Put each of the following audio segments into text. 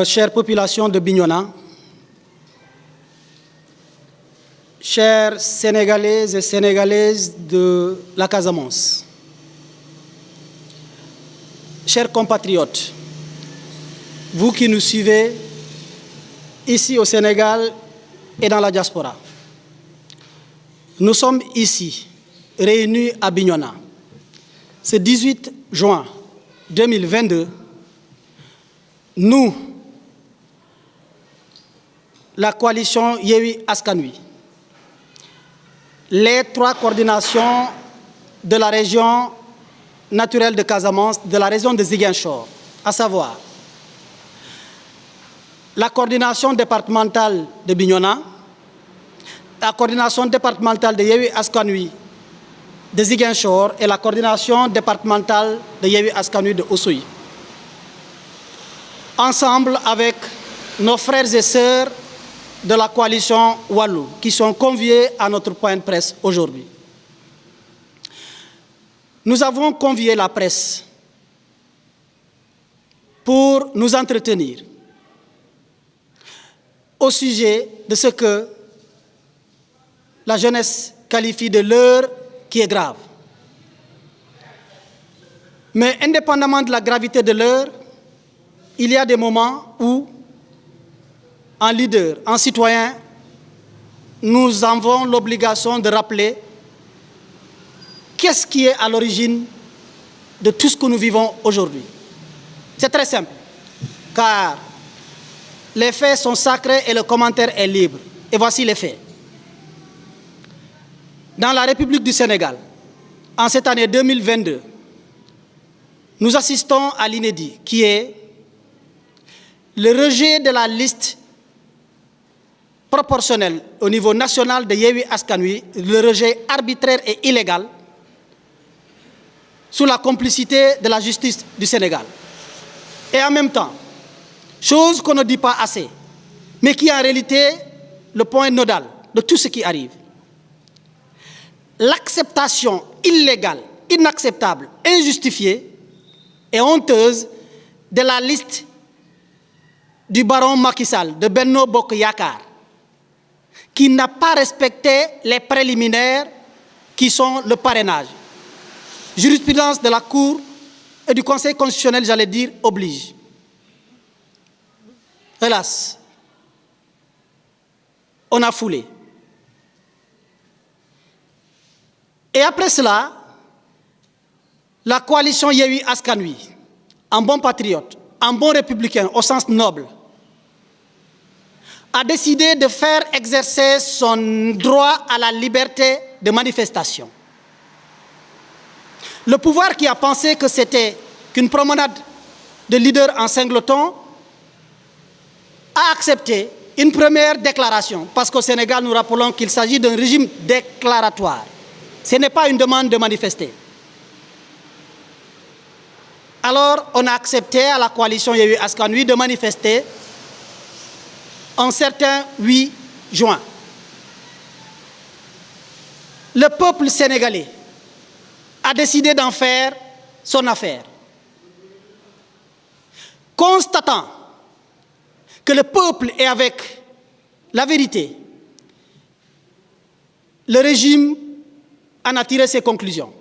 Chère population de Bignona, chers Sénégalaises et Sénégalaises de la Casamance, chers compatriotes, vous qui nous suivez ici au Sénégal et dans la diaspora, nous sommes ici, réunis à Bignona, ce 18 juin 2022, nous, la coalition Yewwi Askan Wi, les trois coordinations de la région naturelle de Casamance, de la région de Ziguinchor, à savoir la coordination départementale de Bignona, la coordination départementale de Yewwi Askan Wi de Ziguinchor et la coordination départementale de Yewwi Askan Wi de Oussouye. Ensemble avec nos frères et sœurs de la coalition Wallu, qui sont conviés à notre point de presse aujourd'hui. Nous avons convié la presse pour nous entretenir au sujet de ce que la jeunesse qualifie de l'heure qui est grave. Mais indépendamment de la gravité de l'heure, il y a des moments où, en leader, en citoyen, nous avons l'obligation de rappeler qu'est-ce qui est à l'origine de tout ce que nous vivons aujourd'hui. C'est très simple, car les faits sont sacrés et le commentaire est libre. Et voici les faits. Dans la République du Sénégal, en cette année 2022, nous assistons à l'inédit, qui est le rejet de la liste proportionnelle au niveau national de Yewwi Askan Wi, le rejet arbitraire et illégal, sous la complicité de la justice du Sénégal. Et en même temps, chose qu'on ne dit pas assez, mais qui est en réalité le point nodal de tout ce qui arrive, l'acceptation illégale, inacceptable, injustifiée et honteuse de la liste du baron Macky Sall de Benno Bokk Yakaar, qui n'a pas respecté les préliminaires qui sont le parrainage. Jurisprudence de la Cour et du Conseil constitutionnel, j'allais dire, oblige. Hélas, on a foulé. Et après cela, la coalition Yewwi Askan Wi, en bon patriote, en bon républicain au sens noble, a décidé de faire exercer son droit à la liberté de manifestation. Le pouvoir qui a pensé que c'était qu'une promenade de leaders en singleton a accepté une première déclaration, parce qu'au Sénégal, nous rappelons qu'il s'agit d'un régime déclaratoire. Ce n'est pas une demande de manifester. Alors, on a accepté à la coalition Yewwi Askan Wi de manifester un certain 8 juin. Le peuple sénégalais a décidé d'en faire son affaire. Constatant que le peuple est avec la vérité, le régime en a tiré ses conclusions.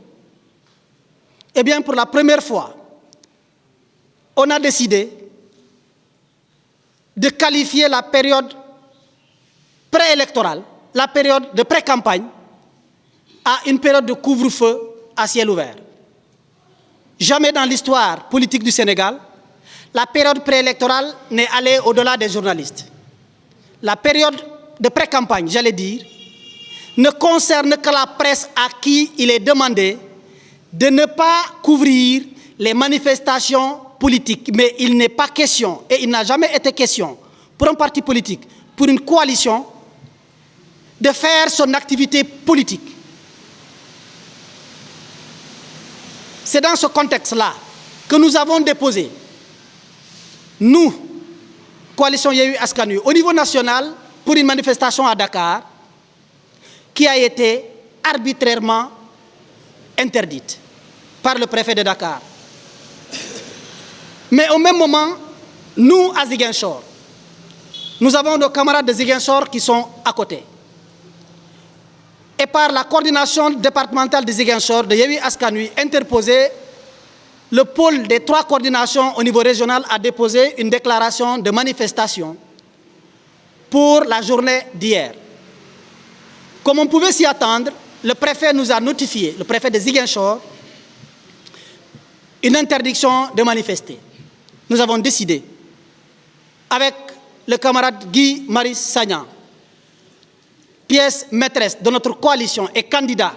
Eh bien, pour la première fois, on a décidé de qualifier la période préélectorale, la période de pré-campagne, à une période de couvre-feu à ciel ouvert. Jamais dans l'histoire politique du Sénégal, la période préélectorale n'est allée au-delà des journalistes. La période de pré-campagne, j'allais dire, ne concerne que la presse à qui il est demandé de ne pas couvrir les manifestations politique, mais il n'est pas question, et il n'a jamais été question, pour un parti politique, pour une coalition, de faire son activité politique. C'est dans ce contexte-là que nous avons déposé, nous, coalition Yewwi Askan Wi, au niveau national, pour une manifestation à Dakar, qui a été arbitrairement interdite par le préfet de Dakar. Mais au même moment, Nous, à Ziguinchor, nous avons nos camarades de Ziguinchor qui sont à côté. Et par la coordination départementale de Ziguinchor, de Yewwi Askan Wi interposé, le pôle des 3 coordinations au niveau régional a déposé une déclaration de manifestation pour la journée d'hier. Comme on pouvait s'y attendre, le préfet nous a notifié, le préfet de Ziguinchor, une interdiction de manifester. Nous avons décidé, avec le camarade Guy Marius Sagna, pièce maîtresse de notre coalition et candidat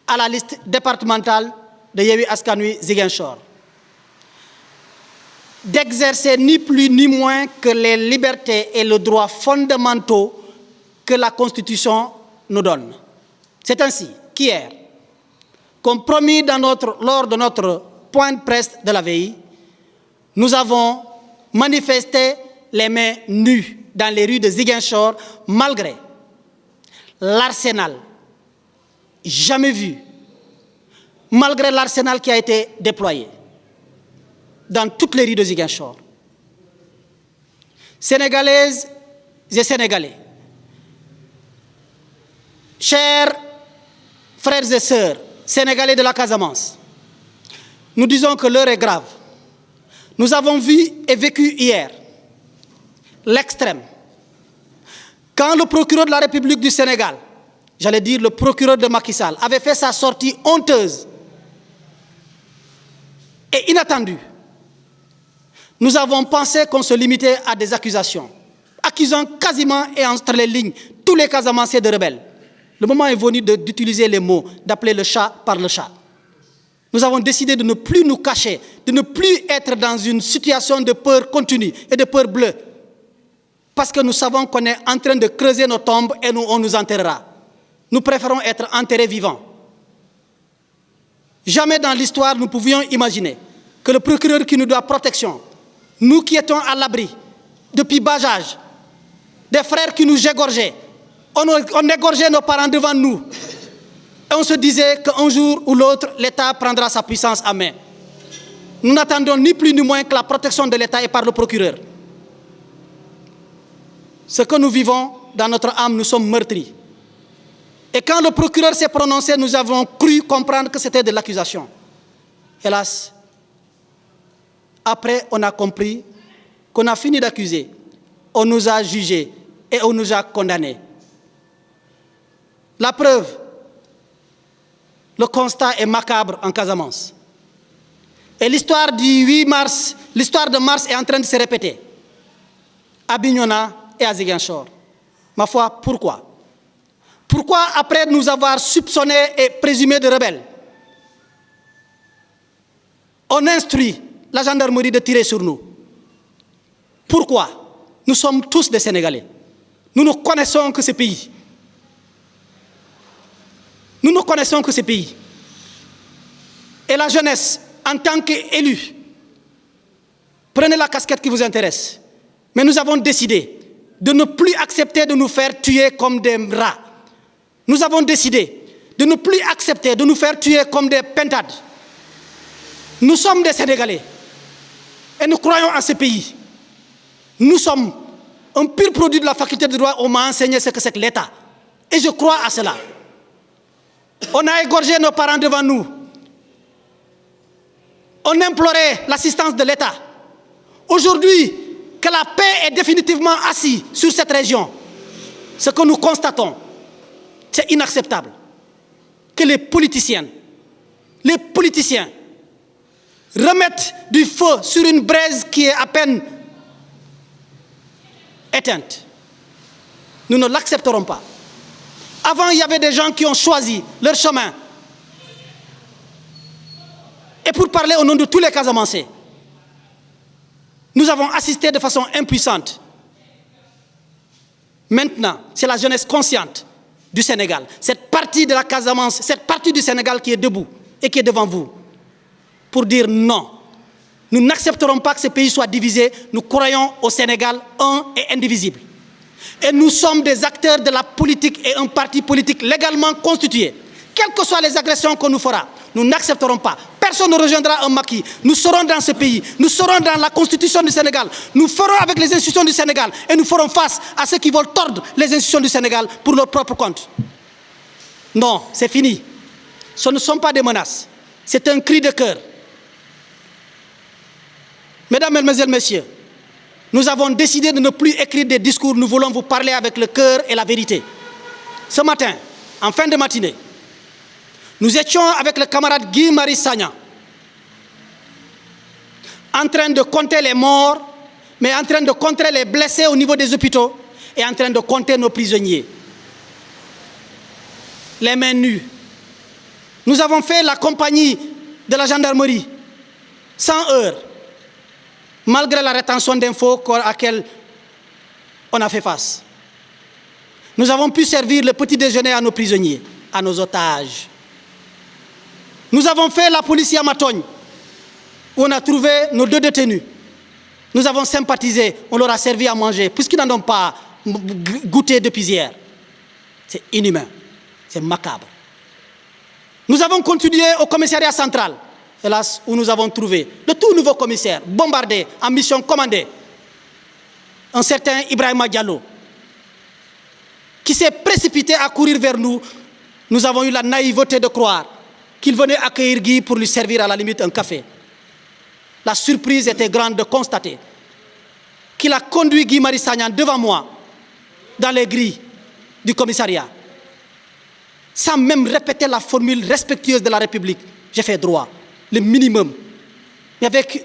à la liste départementale de Yewwi Askan Wi Ziguinchor, d'exercer ni plus ni moins que les libertés et les droits fondamentaux que la Constitution nous donne. C'est ainsi qu'hier, comme promis lors de notre point de presse de la veille, nous avons manifesté les mains nues dans les rues de Ziguinchor, malgré l'arsenal jamais vu, malgré l'arsenal qui a été déployé dans toutes les rues de Ziguinchor. Sénégalaises et Sénégalais, chers frères et sœurs sénégalais de la Casamance, nous disons que l'heure est grave. Nous avons vu et vécu hier l'extrême. Quand le procureur de la République du Sénégal, j'allais dire le procureur de Macky Sall, avait fait sa sortie honteuse et inattendue, nous avons pensé qu'on se limitait à des accusations, accusant quasiment et entre les lignes tous les Casamanciens de rebelles. Le moment est venu d'utiliser les mots, d'appeler le chat par le chat. Nous avons décidé de ne plus nous cacher, de ne plus être dans une situation de peur continue et de peur bleue. Parce que nous savons qu'on est en train de creuser nos tombes et on nous enterrera. Nous préférons être enterrés vivants. Jamais dans l'histoire nous pouvions imaginer que le procureur qui nous doit protection, nous qui étions à l'abri depuis bas âge, des frères qui nous égorgeaient, on égorgeait nos parents devant nous. Et on se disait qu'un jour ou l'autre, l'État prendra sa puissance à main. Nous n'attendons ni plus ni moins que la protection de l'État et par le procureur. Ce que nous vivons dans notre âme, nous sommes meurtris. Et quand le procureur s'est prononcé, nous avons cru comprendre que c'était de l'accusation. Hélas, après on a compris qu'on a fini d'accuser, on nous a jugés et on nous a condamnés. La preuve, le constat est macabre en Casamance. Et l'histoire du 8 mars, l'histoire de mars est en train de se répéter à Bignona et à Ziguinchor. Ma foi, pourquoi? Pourquoi, après nous avoir soupçonnés et présumés de rebelles, on instruit la gendarmerie de tirer sur nous? Pourquoi? Nous sommes tous des Sénégalais. Nous ne connaissons que ce pays. Nous ne connaissons que ce pays. Et la jeunesse, en tant qu'élue, prenez la casquette qui vous intéresse. Mais nous avons décidé de ne plus accepter de nous faire tuer comme des rats. Nous avons décidé de ne plus accepter de nous faire tuer comme des pintades. Nous sommes des Sénégalais et nous croyons en ce pays. Nous sommes un pur produit de la faculté de droit. On m'a enseigné ce que c'est que l'État. Et je crois à cela. On a égorgé nos parents devant nous. On implorait l'assistance de l'État. Aujourd'hui, que la paix est définitivement assise sur cette région, ce que nous constatons, c'est inacceptable. Que les politiciens remettent du feu sur une braise qui est à peine éteinte. Nous ne l'accepterons pas. Avant, il y avait des gens qui ont choisi leur chemin. Et pour parler au nom de tous les Casamancés, nous avons assisté de façon impuissante. Maintenant, c'est la jeunesse consciente du Sénégal, cette partie de la Casamance, cette partie du Sénégal qui est debout et qui est devant vous, pour dire non. Nous n'accepterons pas que ce pays soit divisé. Nous croyons au Sénégal un et indivisible. Et nous sommes des acteurs de la politique et un parti politique légalement constitué. Quelles que soient les agressions qu'on nous fera, nous n'accepterons pas. personne ne rejoindra un maquis. Nous serons dans ce pays, nous serons dans la constitution du Sénégal, nous ferons avec les institutions du Sénégal et nous ferons face à ceux qui veulent tordre les institutions du Sénégal pour leur propre compte. Non, c'est fini. Ce ne sont pas des menaces, c'est un cri de cœur. Mesdames, Mesdemoiselles, Messieurs, nous avons décidé de ne plus écrire des discours, nous voulons vous parler avec le cœur et la vérité. Ce matin, en fin de matinée, nous étions avec le camarade Guy Marius Sagna en train de compter les morts, mais en train de compter les blessés au niveau des hôpitaux et en train de compter nos prisonniers. Les mains nues. Nous avons fait la compagnie de la gendarmerie, sans heurts, malgré la rétention d'infos à laquelle on a fait face. Nous avons pu servir le petit déjeuner à nos prisonniers, à nos otages. Nous avons fait la police Yamatogne, où on a trouvé nos 2 détenus. Nous avons sympathisé, on leur a servi à manger, puisqu'ils n'en ont pas goûté depuis hier. C'est inhumain, c'est macabre. Nous avons continué au commissariat central, hélas, où nous avons trouvé le tout nouveau commissaire, bombardé, en mission commandée, un certain Ibrahima Diallo, qui s'est précipité à courir vers nous. Nous avons eu la naïveté de croire qu'il venait accueillir Guy pour lui servir à la limite un café. La surprise était grande de constater qu'il a conduit Guy Marius Sagna devant moi, dans les grilles du commissariat, sans même répéter la formule respectueuse de la République. J'ai fait droit, le minimum, mais avec